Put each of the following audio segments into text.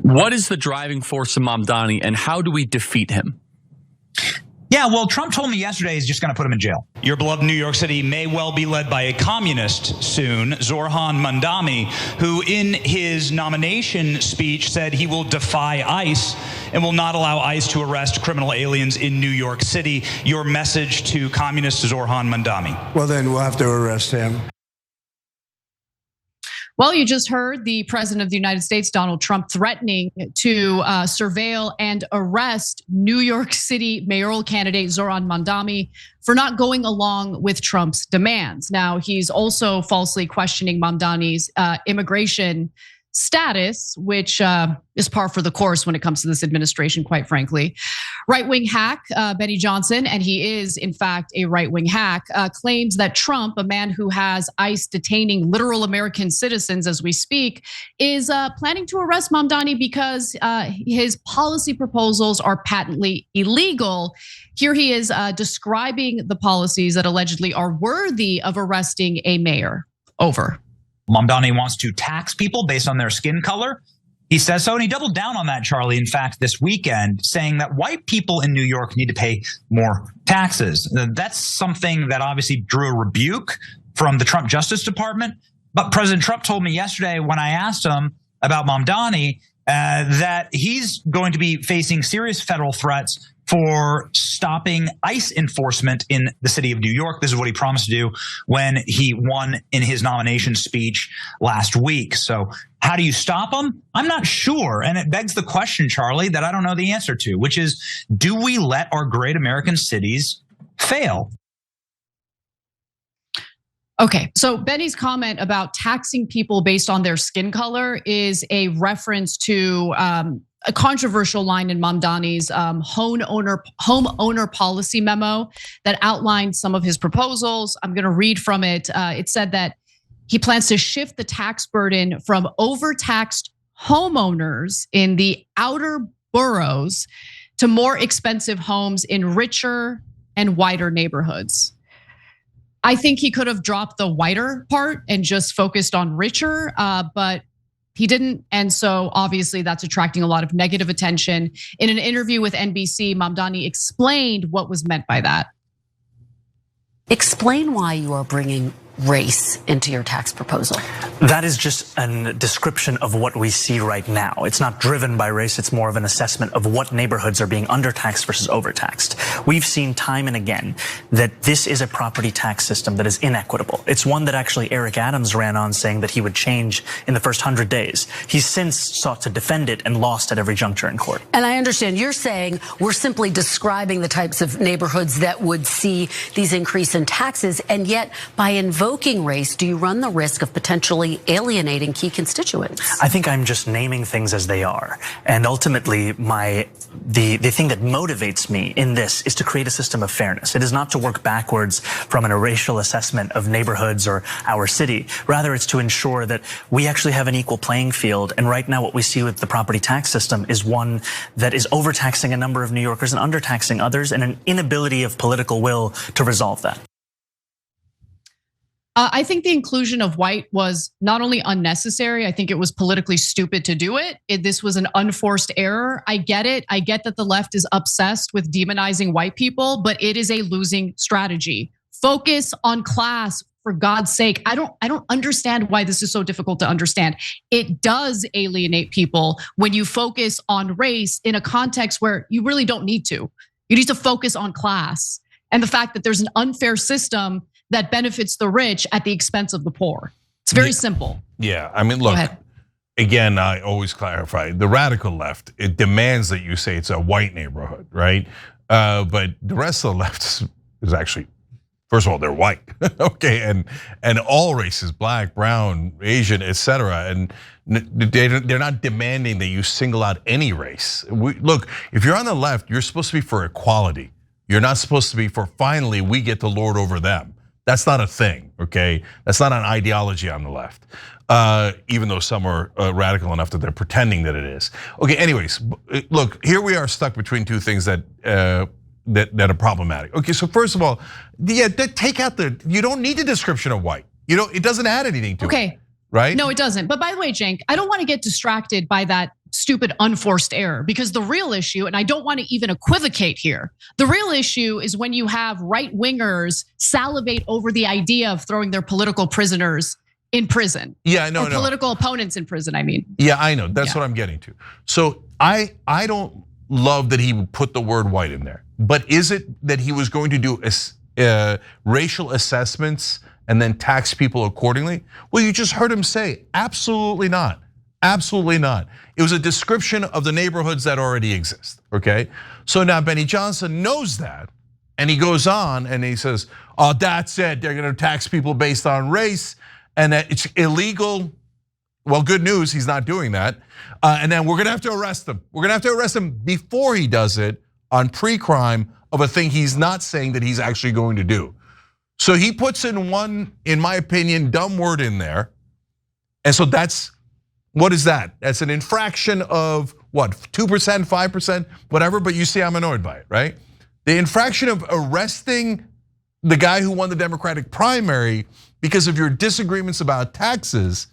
What is the driving force of Mamdani, and how do we defeat him? Yeah, well, Trump told me yesterday he's just going to put him in jail. Your beloved New York City may well be led by a communist soon, Zohran Mamdani, who in his nomination speech said he will defy ICE and will not allow ICE to arrest criminal aliens in New York City. Your message to communist Zohran Mamdani? Well, then we'll have to arrest him. Well, you just heard the president of the United States, Donald Trump, threatening to surveil and arrest New York City mayoral candidate Zohran Mamdani for not going along with Trump's demands. Now, he's also falsely questioning Mamdani's immigration status, which is par for the course when it comes to this administration, quite frankly. Right-wing hack Benny Johnson, and he is in fact a right-wing hack, claims that Trump, a man who has ICE detaining literal American citizens as we speak, is planning to arrest Mamdani because his policy proposals are patently illegal. Here he is describing the policies that allegedly are worthy of arresting a mayor. Over. Mamdani wants to tax people based on their skin color. He says so, and he doubled down on that, Charlie, in fact, this weekend, saying that white people in New York need to pay more taxes. That's something that obviously drew a rebuke from the Trump Justice Department. But President Trump told me yesterday when I asked him about Mamdani that he's going to be facing serious federal threats for stopping ICE enforcement in the city of New York. This is what he promised to do when he won in his nomination speech last week. So how do you stop him? I'm not sure. And it begs the question, Charlie, that I don't know the answer to, which is, do we let our great American cities fail? Okay, so Benny's comment about taxing people based on their skin color is a reference to a controversial line in Mamdani's homeowner policy memo that outlined some of his proposals. I'm going to read from it. It said that he plans to shift the tax burden from overtaxed homeowners in the outer boroughs to more expensive homes in richer and whiter neighborhoods. I think he could have dropped the whiter part and just focused on richer, but he didn't. And so obviously that's attracting a lot of negative attention. In an interview with NBC, Mamdani explained what was meant by that. Explain why you are bringing race into your tax proposal. That is just a description of what we see right now. It's not driven by race, it's more of an assessment of what neighborhoods are being undertaxed versus overtaxed. We've seen time and again that this is a property tax system that is inequitable. It's one that actually Eric Adams ran on saying that he would change in the first 100 days. He's since sought to defend it and lost at every juncture in court. And I understand you're saying we're simply describing the types of neighborhoods that would see these increase in taxes, and yet by invoking race, do you run the risk of potentially alienating key constituents? I think I'm just naming things as they are. And ultimately, the thing that motivates me in this is to create a system of fairness. It is not to work backwards from a racial assessment of neighborhoods or our city. Rather, it's to ensure that we actually have an equal playing field. And right now, what we see with the property tax system is one that is overtaxing a number of New Yorkers and undertaxing others, and an inability of political will to resolve that. I think the inclusion of white was not only unnecessary, I think it was politically stupid to do it. This was an unforced error. I get it. I get that the left is obsessed with demonizing white people, but it is a losing strategy. Focus on class, for God's sake. I don't understand why this is so difficult to understand. It does alienate people when you focus on race in a context where you really don't need to. You need to focus on class and the fact that there's an unfair system that benefits the rich at the expense of the poor. It's very simple. Yeah, I mean, look, again, I always clarify, the radical left, it demands that you say it's a white neighborhood, right? But the rest of the left is actually, first of all, they're white, okay? And all races, black, brown, Asian, etc. And they're not demanding that you single out any race. Look, if you're on the left, you're supposed to be for equality. You're not supposed to be for finally we get to lord over them. That's not a thing, okay? That's not an ideology on the left, even though some are radical enough that they're pretending that it is. Okay, anyways, look, here we are stuck between two things that are problematic. Okay, so first of all, yeah, take out you don't need a description of white. You know, it doesn't add anything to it. Okay, right? No, it doesn't. But by the way, Cenk, I don't want to get distracted by that stupid unforced error, because the real issue, and I don't want to even equivocate here, the real issue is when you have right wingers salivate over the idea of throwing their political prisoners in prison. Yeah, no, or political opponents in prison, I mean. Yeah, I know. That's what I'm getting to. So I don't love that he put the word white in there. But is it that he was going to do racial assessments and then tax people accordingly? Well, you just heard him say, absolutely not. Absolutely not. It was a description of the neighborhoods that already exist, okay? So now Benny Johnson knows that, and he goes on and he says, oh, that's it. They're gonna tax people based on race, and that it's illegal. Well, good news, he's not doing that. And then we're gonna have to arrest him. We're gonna have to arrest him before he does it on pre-crime of a thing he's not saying that he's actually going to do. So he puts in one, in my opinion, dumb word in there. And so what is that? That's an infraction of what, 2%, 5%, whatever, but you see I'm annoyed by it, right? The infraction of arresting the guy who won the Democratic primary because of your disagreements about taxes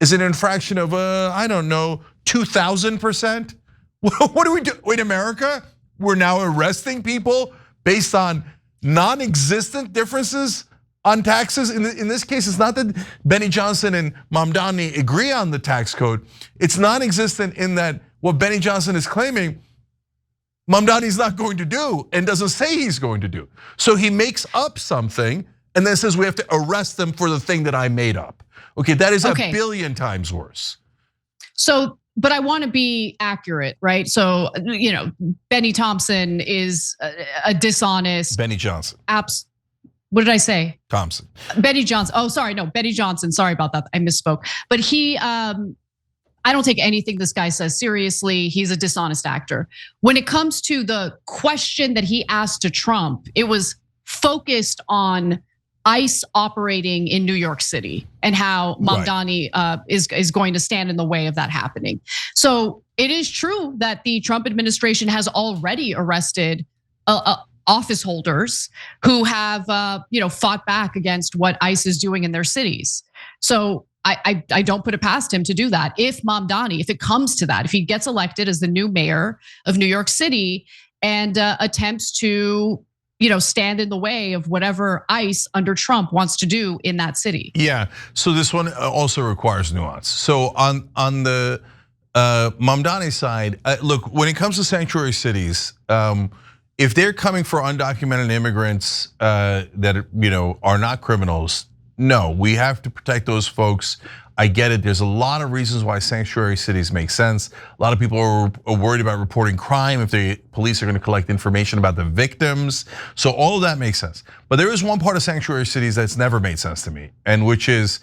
is an infraction of, I don't know, 2,000%? What do we do in America? We're now arresting people based on non-existent differences on taxes. In this case, it's not that Benny Johnson and Mamdani agree on the tax code. It's non-existent in that what Benny Johnson is claiming, Mamdani's not going to do and doesn't say he's going to do. So he makes up something and then says we have to arrest them for the thing that I made up. Okay, that is a billion times worse. So, but I want to be accurate, right? So, Benny Thompson is a dishonest. Benny Johnson. What did I say? Thompson. Benny Johnson. Oh, sorry, no, Benny Johnson. Sorry about that. I misspoke. But I don't take anything this guy says seriously. He's a dishonest actor. When it comes to the question that he asked to Trump, it was focused on ICE operating in New York City and how Mamdani is going to stand in the way of that happening. So it is true that the Trump administration has already arrested office holders who have fought back against what ICE is doing in their cities. So I don't put it past him to do that. If Mamdani, if it comes to that, if he gets elected as the new mayor of New York City and attempts to stand in the way of whatever ICE under Trump wants to do in that city. Yeah, so this one also requires nuance. So on the Mamdani side, look, when it comes to sanctuary cities, if they're coming for undocumented immigrants that are not criminals, no, we have to protect those folks. I get it. There's a lot of reasons why sanctuary cities make sense. A lot of people are worried about reporting crime if the police are going to collect information about the victims. So all of that makes sense. But there is one part of sanctuary cities that's never made sense to me, and which is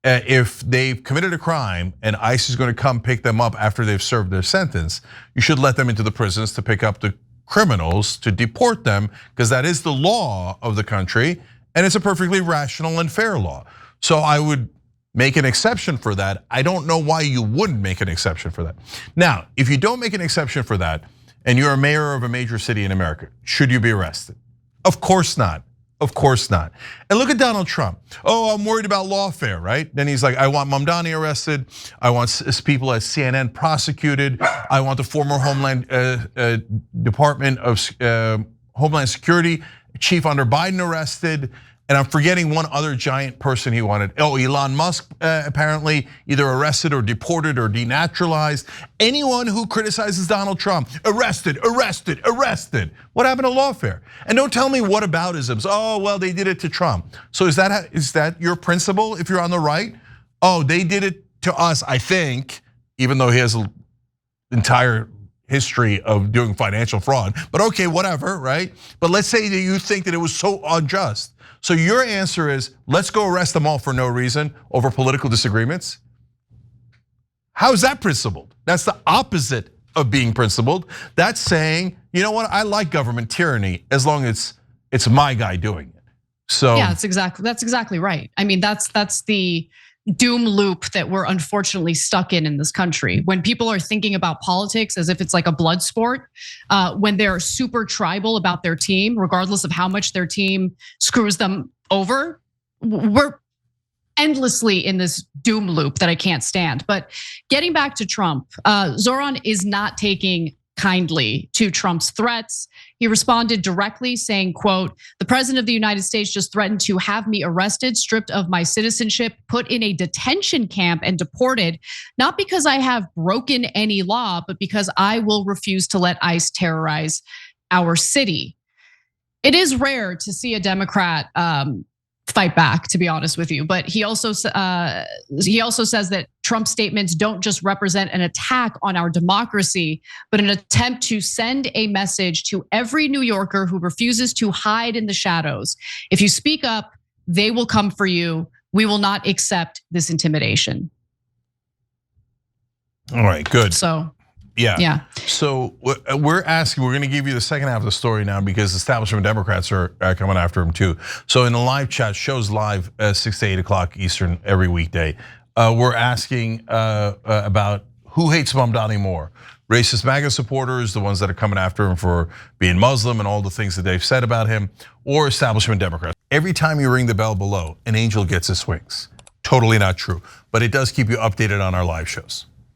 if they've committed a crime and ICE is going to come pick them up after they've served their sentence, you should let them into the prisons to pick up the criminals, to deport them, because that is the law of the country, and it's a perfectly rational and fair law. So I would make an exception for that. I don't know why you wouldn't make an exception for that. Now, if you don't make an exception for that, and you're a mayor of a major city in America, should you be arrested? Of course not. Of course not. And look at Donald Trump. Oh, I'm worried about lawfare, right? Then he's like, I want Mamdani arrested. I want people at CNN prosecuted. I want the former Department of Homeland Security chief under Biden arrested. And I'm forgetting one other giant person he wanted. Oh, Elon Musk apparently either arrested or deported or denaturalized. Anyone who criticizes Donald Trump, arrested, arrested, arrested. What happened to lawfare? And don't tell me whataboutisms. Oh, well, they did it to Trump. So is that your principle if you're on the right? Oh, they did it to us, I think, even though he has an entire history of doing financial fraud. But okay, whatever, right? But let's say that you think that it was so unjust. So your answer is, let's go arrest them all for no reason over political disagreements? How is that principled? That's the opposite of being principled. That's saying, you know what, I like government tyranny as long as it's my guy doing it. So yeah, that's exactly right. I mean, that's the doom loop that we're unfortunately stuck in this country. When people are thinking about politics as if it's like a blood sport, when they're super tribal about their team, regardless of how much their team screws them over, we're endlessly in this doom loop that I can't stand. But getting back to Trump, Zohran is not taking kindly to Trump's threats. He responded directly saying, quote, "The president of the United States just threatened to have me arrested, stripped of my citizenship, put in a detention camp and deported, not because I have broken any law, but because I will refuse to let ICE terrorize our city." It is rare to see a Democrat fight back, to be honest with you. But he also says that Trump's statements don't just represent an attack on our democracy, but an attempt to send a message to every New Yorker who refuses to hide in the shadows. If you speak up, they will come for you. We will not accept this intimidation. All right, good. So. Yeah. So we're going to give you the second half of the story now because establishment Democrats are coming after him too. So in the live chat, shows live 6 to 8 o'clock Eastern every weekday. We're asking about who hates Mamdani more. Racist MAGA supporters, the ones that are coming after him for being Muslim and all the things that they've said about him, or establishment Democrats. Every time you ring the bell below, an angel gets his wings. Totally not true, but it does keep you updated on our live shows.